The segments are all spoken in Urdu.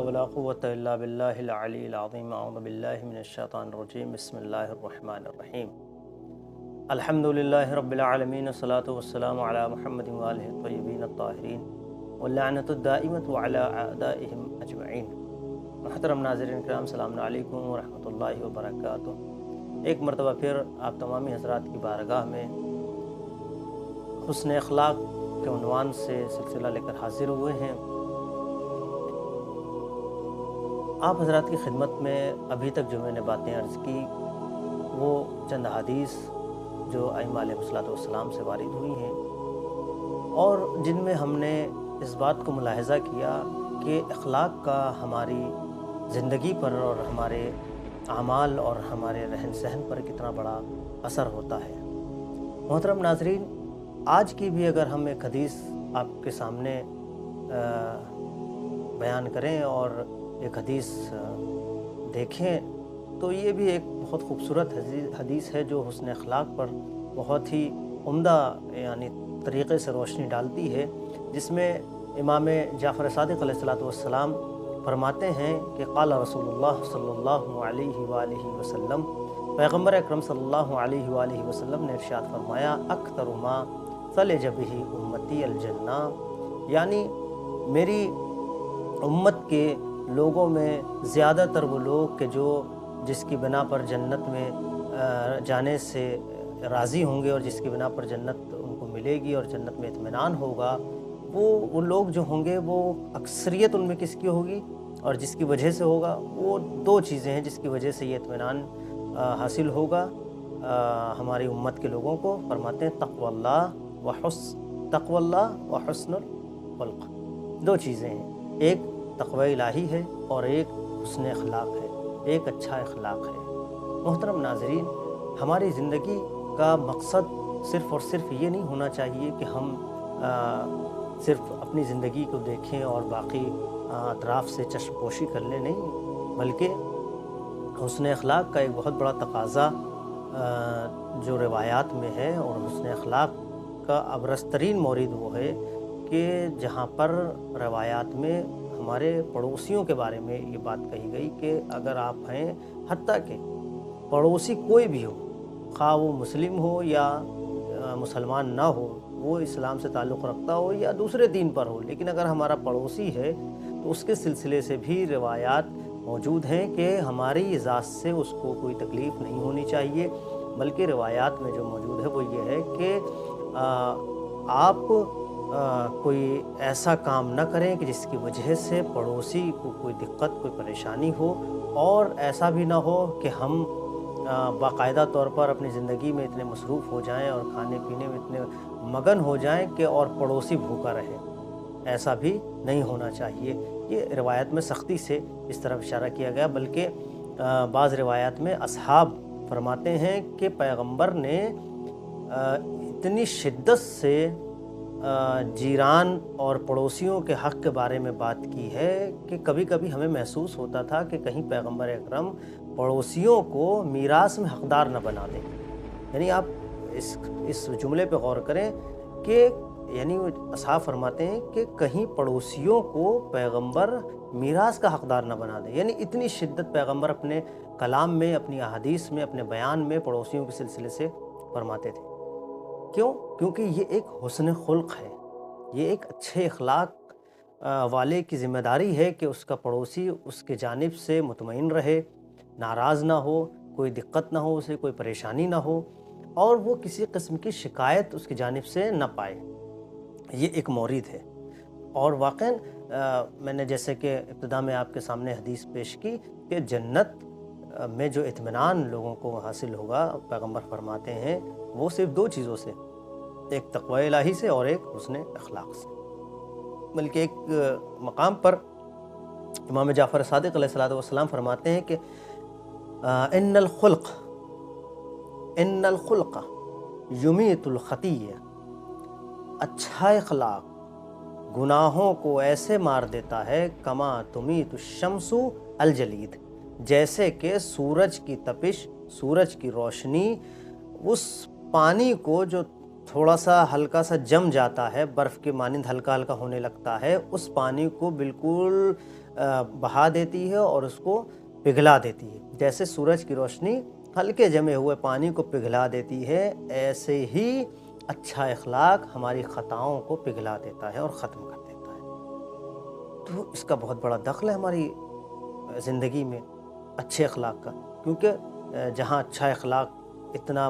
ولا قوة إلا بالله العلي العظيم أعوذ بالله من الشيطان الرجيم بسم الله الرحمن الرحيم الحمد لله رب العالمين والصلاة والسلام على محمد وآله الطيبين الطاهرين واللعنة الدائمة على أعدائهم أجمعين۔ محترم ناظرین کرام، السلام علیکم ورحمۃ اللہ وبرکاتہ۔ ایک مرتبہ پھر آپ تمامی حضرات کی بارگاہ میں حسن اخلاق کے عنوان سے سلسلہ لے کر حاضر ہوئے ہیں۔ آپ حضرات کی خدمت میں ابھی تک جو میں نے باتیں عرض کی وہ چند حدیث جو ائمہ علیہ الصلوۃ والسلام سے وارد ہوئی ہیں، اور جن میں ہم نے اس بات کو ملاحظہ کیا کہ اخلاق کا ہماری زندگی پر اور ہمارے اعمال اور ہمارے رہن سہن پر کتنا بڑا اثر ہوتا ہے۔ محترم ناظرین، آج کی بھی اگر ہم ایک حدیث آپ کے سامنے بیان کریں اور ایک حدیث دیکھیں تو یہ بھی ایک بہت خوبصورت حدیث ہے جو حسن اخلاق پر بہت ہی عمدہ طریقے سے روشنی ڈالتی ہے، جس میں امام جعفر صادق علیہ السلام فرماتے ہیں کہ قال رسول اللہ صلی اللہ علیہ وآلہ وسلم، پیغمبر اکرم صلی اللہ علیہ وآلہ وسلم نے ارشاد فرمایا اکثر ما ثلج بہ امتی الجنہ، یعنی میری امت کے لوگوں میں زیادہ تر وہ لوگ کہ جس کی بنا پر جنت میں جانے سے راضی ہوں گے اور جس کی بنا پر جنت ان کو ملے گی اور جنت میں اطمینان ہوگا، وہ لوگ جو ہوں گے وہ اکثریت ان میں کس کی ہوگی اور جس کی وجہ سے ہوگا، وہ دو چیزیں ہیں جس کی وجہ سے یہ اطمینان حاصل ہوگا ہماری امت کے لوگوں کو۔ فرماتے ہیں تقوی اللہ و حسن الخلق، دو چیزیں ہیں، ایک تقوی الہی ہے اور ایک حسن اخلاق ہے، ایک اچھا اخلاق ہے۔ محترم ناظرین، ہماری زندگی کا مقصد صرف اور صرف یہ نہیں ہونا چاہیے کہ ہم صرف اپنی زندگی کو دیکھیں اور باقی اطراف سے چشم پوشی کر لیں، نہیں، بلکہ حسن اخلاق کا ایک بہت بڑا تقاضا جو روایات میں ہے، اور حسن اخلاق کا ابرز ترین مورد وہ ہے کہ جہاں پر روایات میں ہمارے پڑوسیوں کے بارے میں یہ بات کہی گئی کہ اگر آپ ہیں، حتیٰ کہ پڑوسی کوئی بھی ہو، خواہ وہ مسلم ہو یا مسلمان نہ ہو، وہ اسلام سے تعلق رکھتا ہو یا دوسرے دین پر ہو، لیکن اگر ہمارا پڑوسی ہے تو اس کے سلسلے سے بھی روایات موجود ہیں کہ ہماری ذات سے اس کو کوئی تکلیف نہیں ہونی چاہیے، بلکہ روایات میں جو موجود ہے وہ یہ ہے کہ آپ کوئی ایسا کام نہ کریں کہ جس کی وجہ سے پڑوسی کو کوئی دقت، کوئی پریشانی ہو، اور ایسا بھی نہ ہو کہ ہم باقاعدہ طور پر اپنی زندگی میں اتنے مصروف ہو جائیں اور کھانے پینے میں اتنے مگن ہو جائیں کہ اور پڑوسی بھوکا رہے، ایسا بھی نہیں ہونا چاہیے۔ یہ روایت میں سختی سے اس طرف اشارہ کیا گیا، بلکہ بعض روایات میں اصحاب فرماتے ہیں کہ پیغمبر نے اتنی شدت سے جیران اور پڑوسیوں کے حق کے بارے میں بات کی ہے کہ کبھی کبھی ہمیں محسوس ہوتا تھا کہ کہیں پیغمبر اکرم پڑوسیوں کو میراث میں حقدار نہ بنا دیں۔ یعنی آپ اس جملے پہ غور کریں کہ یعنی اصحاب فرماتے ہیں کہ کہیں پڑوسیوں کو پیغمبر میراث کا حقدار نہ بنا دیں، یعنی اتنی شدت پیغمبر اپنے کلام میں، اپنی احادیث میں، اپنے بیان میں پڑوسیوں کے سلسلے سے فرماتے تھے۔ کیوں؟ کیونکہ یہ ایک حسن خلق ہے، یہ ایک اچھے اخلاق والے کی ذمہ داری ہے کہ اس کا پڑوسی اس کے جانب سے مطمئن رہے، ناراض نہ ہو، کوئی دقت نہ ہو، اسے کوئی پریشانی نہ ہو، اور وہ کسی قسم کی شکایت اس کی جانب سے نہ پائے۔ یہ ایک مورد ہے، اور واقعاً میں نے جیسے کہ ابتدا میں آپ کے سامنے حدیث پیش کی کہ جنت میں جو اطمینان لوگوں کو حاصل ہوگا، پیغمبر فرماتے ہیں وہ صرف دو چیزوں سے، ایک تقوی الہی سے اور ایک حسن اخلاق سے۔ بلکہ ایک مقام پر امام جعفر صادق علیہ السلام فرماتے ہیں کہ ان الخلق یمیت الخطیہ، اچھا اخلاق گناہوں کو ایسے مار دیتا ہے کما تمیت الشمس الجلید، جیسے کہ سورج کی تپش، سورج کی روشنی اس پانی کو جو تھوڑا سا ہلکا سا جم جاتا ہے، برف کے مانند ہلکا ہلکا ہونے لگتا ہے، اس پانی کو بالکل بہا دیتی ہے اور اس کو پگھلا دیتی ہے۔ جیسے سورج کی روشنی ہلکے جمے ہوئے پانی کو پگھلا دیتی ہے، ایسے ہی اچھا اخلاق ہماری خطاؤں کو پگھلا دیتا ہے اور ختم کر دیتا ہے۔ تو اس کا بہت بڑا دخل ہے ہماری زندگی میں اچھے اخلاق کا، کیونکہ جہاں اچھا اخلاق اتنا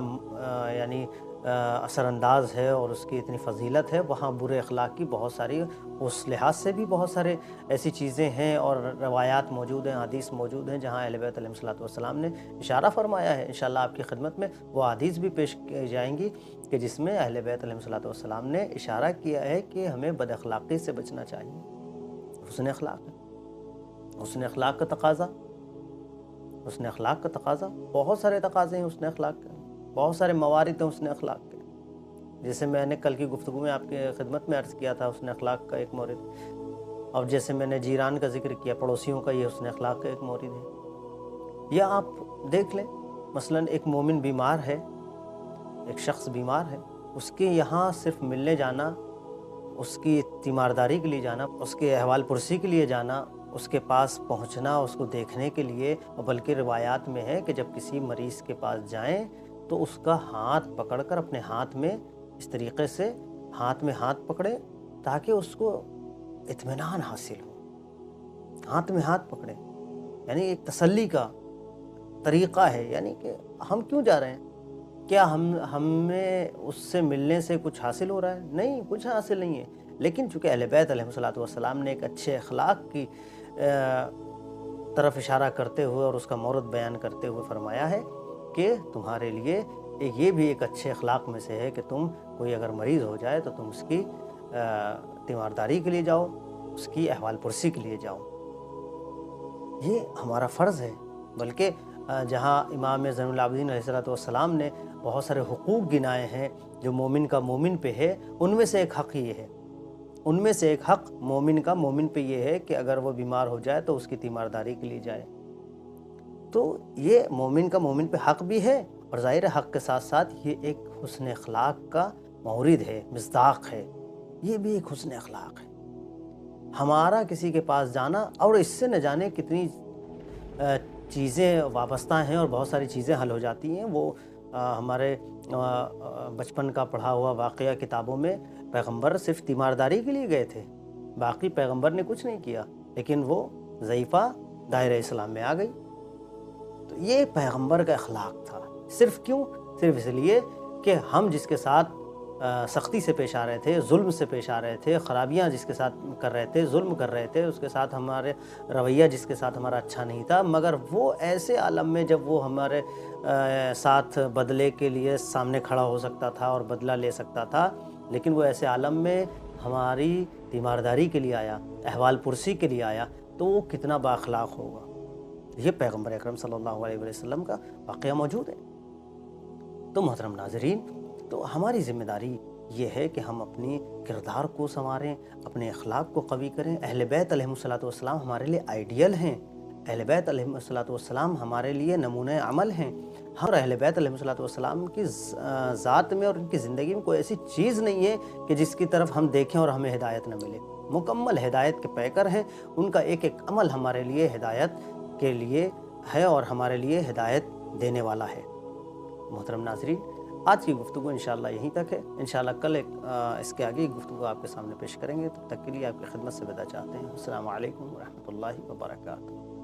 یعنی اثر انداز ہے اور اس کی اتنی فضیلت ہے، وہاں برے اخلاق کی بہت ساری، اس لحاظ سے بھی بہت سارے ایسی چیزیں ہیں اور روایات موجود ہیں، حدیث موجود ہیں جہاں اہل بیت علیہ الصلوۃ والسلام نے اشارہ فرمایا ہے۔ انشاءاللہ آپ کی خدمت میں وہ حدیث بھی پیش کی جائیں گی کہ جس میں اہل بیت علیہ الصلوۃ والسلام نے اشارہ کیا ہے کہ ہمیں بد اخلاقی سے بچنا چاہیے۔ حسن اخلاق ہے، حسن اخلاق کا تقاضا، حسن اخلاق کا تقاضا، بہت سارے تقاضے ہیں حسن اخلاق کے، بہت سارے موارد ہیں حسن اخلاق کے، جیسے میں نے کل کی گفتگو میں آپ کی خدمت میں عرض کیا تھا حسن اخلاق کا ایک مورد، اور جیسے میں نے جیران کا ذکر کیا، پڑوسیوں کا، یہ حسن اخلاق کا ایک مورد ہے۔ یا آپ دیکھ لیں مثلا ایک مومن بیمار ہے، ایک شخص بیمار ہے، اس کے یہاں صرف ملنے جانا، اس کی تیمارداری کے لیے جانا، اس کے احوال پرسی کے لیے جانا، اس کے پاس پہنچنا، اس کو دیکھنے کے لیے، بلکہ روایات میں ہے کہ جب کسی مریض کے پاس جائیں تو اس کا ہاتھ پکڑ کر اپنے ہاتھ میں اس طریقے سے ہاتھ میں ہاتھ پکڑے تاکہ اس کو اطمینان حاصل ہو، ہاتھ میں ہاتھ پکڑے، یعنی ایک تسلی کا طریقہ ہے، یعنی کہ ہم کیوں جا رہے ہیں، کیا ہمیں اس سے ملنے سے کچھ حاصل ہو رہا ہے؟ نہیں، کچھ حاصل نہیں ہے، لیکن چونکہ اہل بیت علیہ الصلوۃ والسلام نے ایک اچھے اخلاق کی طرف اشارہ کرتے ہوئے اور اس کا مورد بیان کرتے ہوئے فرمایا ہے کہ تمہارے لیے یہ بھی ایک اچھے اخلاق میں سے ہے کہ تم کوئی اگر مریض ہو جائے تو تم اس کی تیمارداری کے لیے جاؤ، اس کی احوال پرسی کے لیے جاؤ۔ یہ ہمارا فرض ہے، بلکہ جہاں امام زین العابدین علیہ السلام نے بہت سارے حقوق گنائے ہیں جو مومن کا مومن پہ ہے، ان میں سے ایک حق یہ ہے، ان میں سے ایک حق مومن کا مومن پہ یہ ہے کہ اگر وہ بیمار ہو جائے تو اس کی تیمارداری کے لیے جائے۔ تو یہ مومن کا مومن پہ حق بھی ہے، اور ظاہر حق کے ساتھ ساتھ یہ ایک حسن اخلاق کا مورد ہے، مصداق ہے، یہ بھی ایک حسن اخلاق ہے۔ ہمارا کسی کے پاس جانا، اور اس سے نہ جانے کتنی چیزیں وابستہ ہیں اور بہت ساری چیزیں حل ہو جاتی ہیں۔ وہ ہمارے بچپن کا پڑھا ہوا واقعہ کتابوں میں، پیغمبر صرف تیمارداری کے لیے گئے تھے، باقی پیغمبر نے کچھ نہیں کیا، لیکن وہ ضعیفہ دائرہ اسلام میں آ گئی۔ تو یہ پیغمبر کا اخلاق تھا، صرف کیوں؟ صرف اس لیے کہ ہم جس کے ساتھ سختی سے پیش آ رہے تھے، ظلم سے پیش آ رہے تھے، خرابیاں جس کے ساتھ کر رہے تھے، ظلم کر رہے تھے، اس کے ساتھ ہمارے رویہ جس کے ساتھ ہمارا اچھا نہیں تھا، مگر وہ ایسے عالم میں جب وہ ہمارے ساتھ بدلے کے لیے سامنے کھڑا ہو سکتا تھا اور بدلہ لے سکتا تھا، لیکن وہ ایسے عالم میں ہماری تیمارداری کے لیے آیا، احوال پرسی کے لیے آیا، تو وہ کتنا با اخلاق ہوگا۔ یہ پیغمبر اکرم صلی اللہ علیہ وسلم کا واقعہ موجود ہے۔ تو محترم ناظرین، تو ہماری ذمہ داری یہ ہے کہ ہم اپنی کردار کو سنواریں، اپنے اخلاق کو قوی کریں۔ اہل بیت علیہ الصلوۃ والسلام ہمارے لیے آئیڈیل ہیں، اہل بیت علیہ الصلوۃ والسلام ہمارے لیے نمونہ عمل ہیں۔ ہر اہل بیت علیہ الصلوۃ والسلام کی ذات میں اور ان کی زندگی میں کوئی ایسی چیز نہیں ہے کہ جس کی طرف ہم دیکھیں اور ہمیں ہدایت نہ ملے، مکمل ہدایت کے پیکر ہیں، ان کا ایک ایک عمل ہمارے لیے ہدایت کے لیے ہے اور ہمارے لیے ہدایت دینے والا ہے۔ محترم ناظرین، آج کی گفتگو انشاءاللہ یہیں تک ہے، انشاءاللہ کل اس کے آگے گفتگو آپ کے سامنے پیش کریں گے۔ تب تک کے لیے آپ کی خدمت سے وداع چاہتے ہیں۔ السلام علیکم ورحمۃ اللہ وبرکاتہ۔